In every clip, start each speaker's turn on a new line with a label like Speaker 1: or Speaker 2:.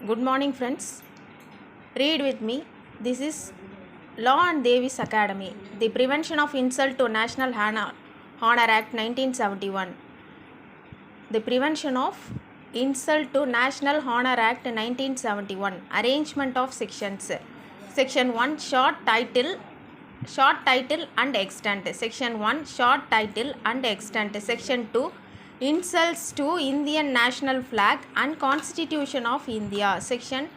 Speaker 1: Good morning, friends. Read with me. This is Law and Davis Academy. The Prevention of Insult to National Honor Act 1971. The Prevention of Insult to National Honor Act 1971. Arrangement of sections. Section 1 Short title and extent. Section 1 Short title and extent. Section 2 Insults to Indian national flag and Constitution of India. Section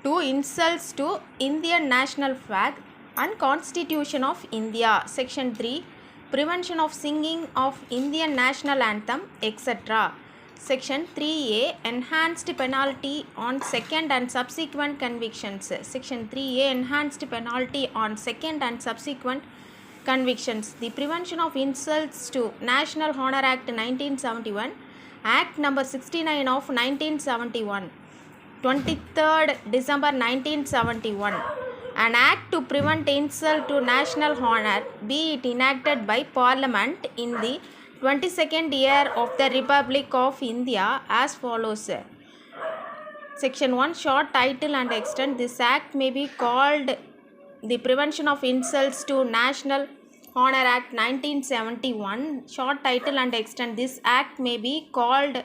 Speaker 1: 2 Insults to Indian national flag and Constitution of India. Section 3 Prevention of singing of Indian national anthem, etc. Section 3A Enhanced penalty on second and subsequent convictions. Section 3A Enhanced penalty on second and subsequent convictions. The Prevention of Insults to National Honor Act 1971, Act number 69 of 1971, 23rd December 1971. An act to prevent insult to national honor, be it enacted by Parliament in the 22nd year of the Republic of India, as follows. Section 1 Short title and extent. This act may be called the Prevention of Insults to National Honor Act 1971. Short title and extent. This act may be called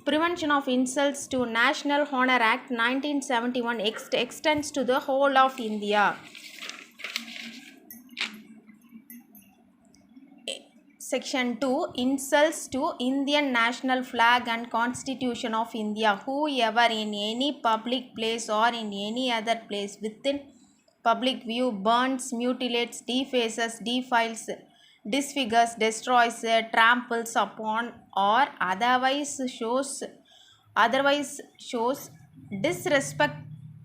Speaker 1: Prevention of Insults to National Honor Act 1971. Extends to the whole of India. Section 2 Insults to Indian national flag and Constitution of India. Whoever in any public place or in any other place within public view burns, mutilates, defaces, defiles, disfigures, destroys, tramples upon, or otherwise shows disrespect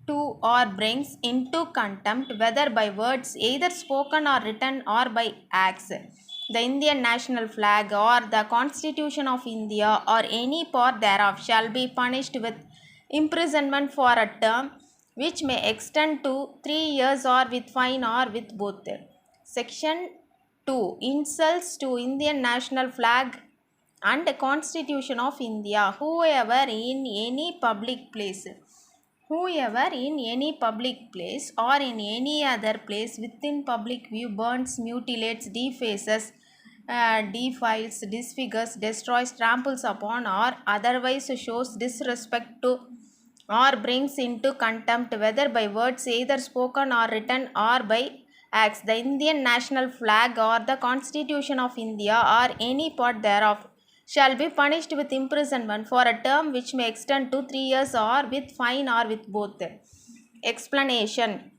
Speaker 1: to or brings into contempt, whether by words either spoken or written or by acts, the Indian national flag or the Constitution of India or any part thereof, shall be punished with imprisonment for a term which may extend to 3 years, or with fine, or with both. Section 2 Insults to Indian national flag and Constitution of India. Whoever in any public place or in any other place within public view burns, mutilates, defaces, defiles, disfigures, destroys, tramples upon, or otherwise shows disrespect to or brings into contempt, whether by words either spoken or written or by acts, the Indian national flag or the Constitution of India or any part thereof, shall be punished with imprisonment for a term which may extend to 3 years, or with fine, or with both. Explanation.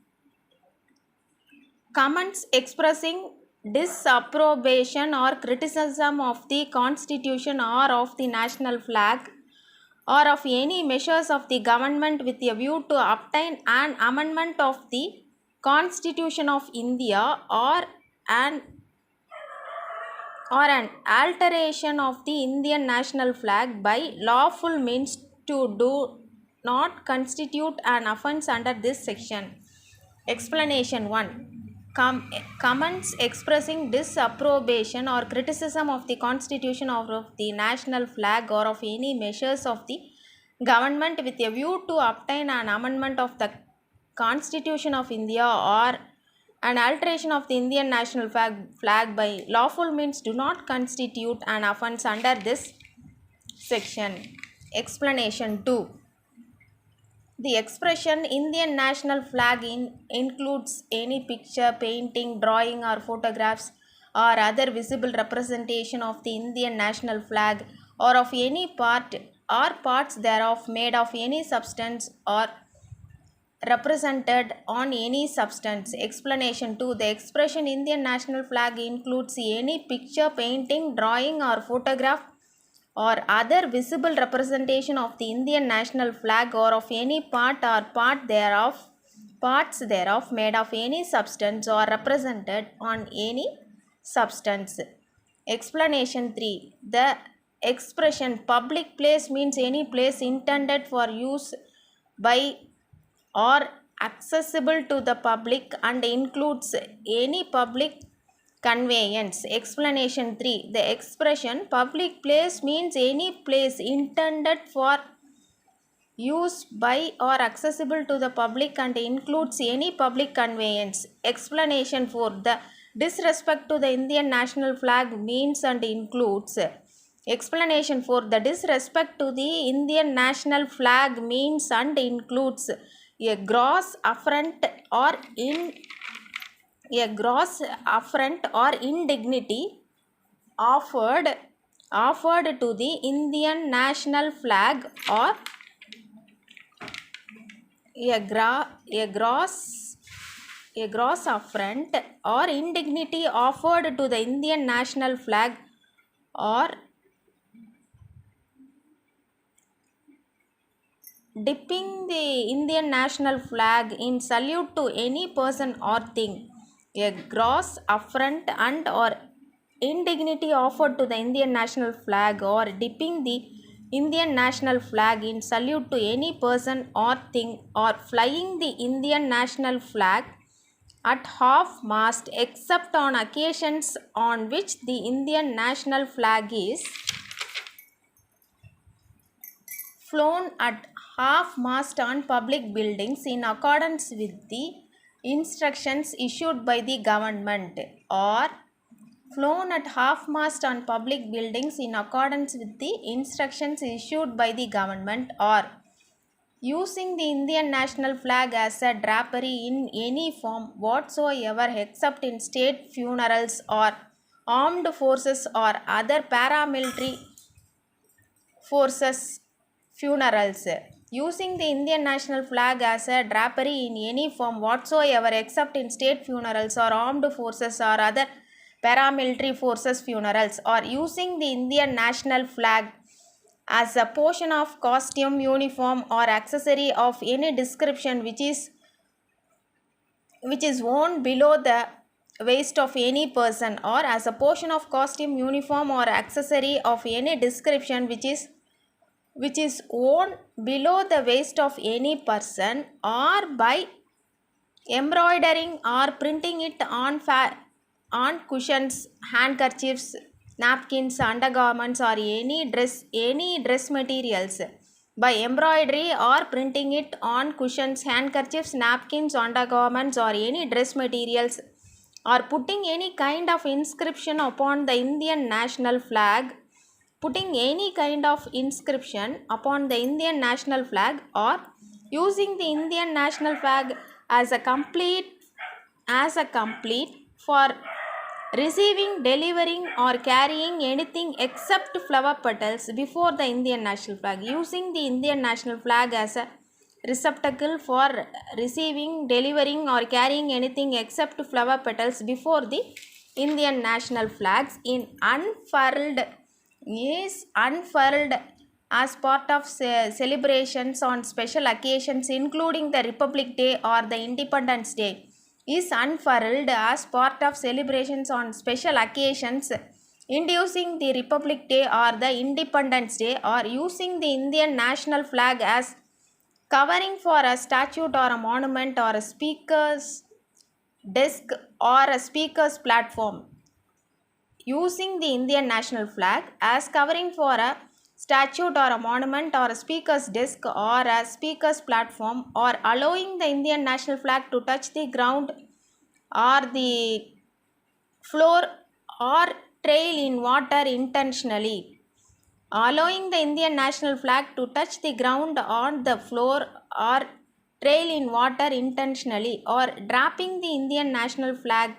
Speaker 1: Comments expressing disapprobation or criticism of the Constitution or of the national flag or of any measures of the government with a view to obtain an amendment of the Constitution of India or an alteration of the Indian national flag by lawful means do not constitute an offence under this section. Explanation 1. Comments expressing disapprobation or criticism of the Constitution or of the national flag or of any measures of the government with a view to obtain an amendment of the Constitution of India or an alteration of the Indian national flag by lawful means do not constitute an offence under this section. Explanation 2. The expression Indian national flag includes any picture, painting, drawing, or photographs or other visible representation of the Indian national flag or of any part or parts thereof made of any substance or represented on any substance. Explanation 2. The expression Indian national flag includes any picture, painting, drawing, or photograph or other visible representation of the Indian national flag or of any part or parts thereof made of any substance or represented on any substance. Explanation 3. The expression public place means any place intended for use by or accessible to the public and includes any public conveyance. Explanation 3. The expression public place means any place intended for used by or accessible to the public and includes any public conveyance. Explanation for the disrespect to the Indian national flag means and includes. Explanation for the disrespect to the Indian national flag means and includes a gross affront or indignity offered to the Indian national flag, or a gross affront or indignity offered to the Indian national flag, or dipping the Indian national flag in salute to any person or thing. A gross affront and or indignity offered to the Indian national flag, or dipping the Indian national flag in salute to any person or thing, or flying the Indian national flag at half mast except on occasions on which the Indian national flag is flown at half mast on public buildings in accordance with the instructions issued by the government, or flown at half mast on public buildings in accordance with the instructions issued by the government, or using the Indian national flag as a drapery in any form whatsoever except in state funerals or armed forces or other paramilitary forces funerals. Using the Indian national flag as a drapery in any form whatsoever except in state funerals or armed forces or other paramilitary forces funerals, or using the Indian national flag as a portion of costume, uniform or accessory of any description which is worn below the waist of any person, or as a portion of costume, uniform or accessory of any description which is worn below the waist of any person, or by embroidering or printing it on cushions, handkerchiefs, napkins, undergarments or any dress materials. By embroidery or printing it on cushions, handkerchiefs, napkins, undergarments or any dress materials, or putting any kind of inscription upon the Indian national flag, or using the Indian national flag as a complete for receiving, delivering or carrying anything except flower petals before the Indian national flag. Using the Indian national flag as a receptacle for receiving, delivering or carrying anything except flower petals before the Indian national flags in unfurled as part of celebrations on special occasions including the Republic Day or the Independence Day, is unfurled as part of celebrations on special occasions inducing the Republic Day or the Independence Day, or using the Indian national flag as covering for a statue or a monument or a speaker's desk or a speaker's platform. Using the Indian national flag as covering for a statue or a monument or a speaker's desk or a speaker's platform, or allowing the Indian national flag to touch the ground or the floor or trail in water intentionally. Allowing the Indian national flag to touch the ground on the floor or trail in water intentionally, or draping the Indian national flag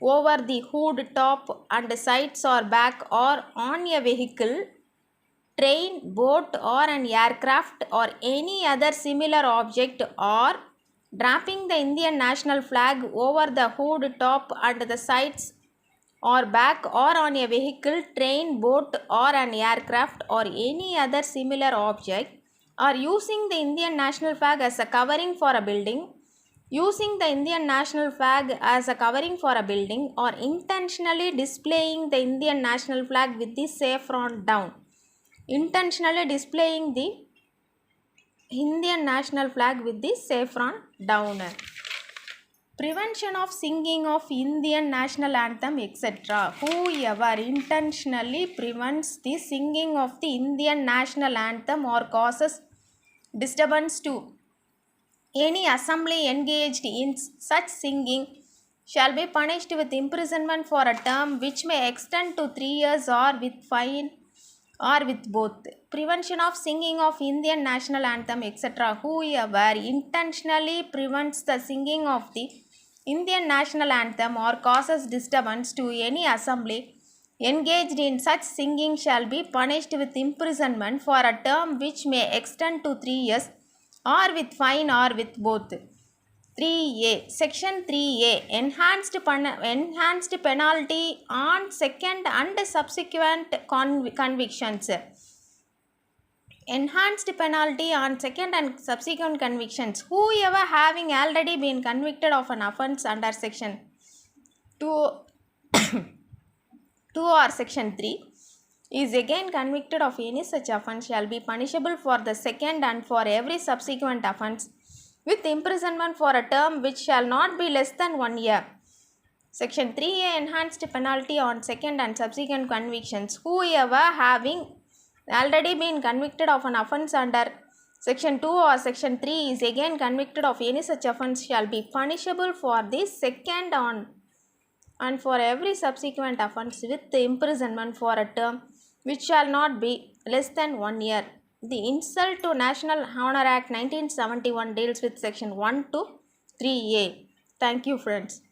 Speaker 1: over the hood, top and sides or back or on a vehicle, train, boat or an aircraft or any other similar object, or draping the Indian national flag over the hood, top and the sides or back or on a vehicle, train, boat or an aircraft or any other similar object, or using the Indian national flag as a covering for a building. Using the Indian national flag as a covering for a building, or intentionally displaying the Indian national flag with the saffron down. Intentionally displaying the Indian national flag with the saffron down. Prevention of singing of Indian national anthem, etc. Whoever intentionally prevents the singing of the Indian national anthem or causes disturbance to any assembly engaged in such singing shall be punished with imprisonment for a term which may extend to 3 years or with fine or with both. Prevention of singing of Indian national anthem, etc. Whoever intentionally prevents the singing of the Indian national anthem or causes disturbance to any assembly engaged in such singing shall be punished with imprisonment for a term which may extend to 3 years or with fine or with both. 3A. Section 3A. Enhanced penalty on second and subsequent convictions. Enhanced penalty on second and subsequent convictions. Whoever having already been convicted of an offence under section 2 or section 3 is again convicted of any such offence shall be punishable for the second and for every subsequent offence with imprisonment for a term which shall not be less than 1 year. Section 3A. Enhanced penalty on second and subsequent convictions. Whoever having already been convicted of an offence under section 2 or section 3 is again convicted of any such offence shall be punishable for the second on and for every subsequent offence with the imprisonment for a term which shall not be less than 1 year. The Insult to National Honor Act 1971 deals with section 1 to 3A. Thank you, friends.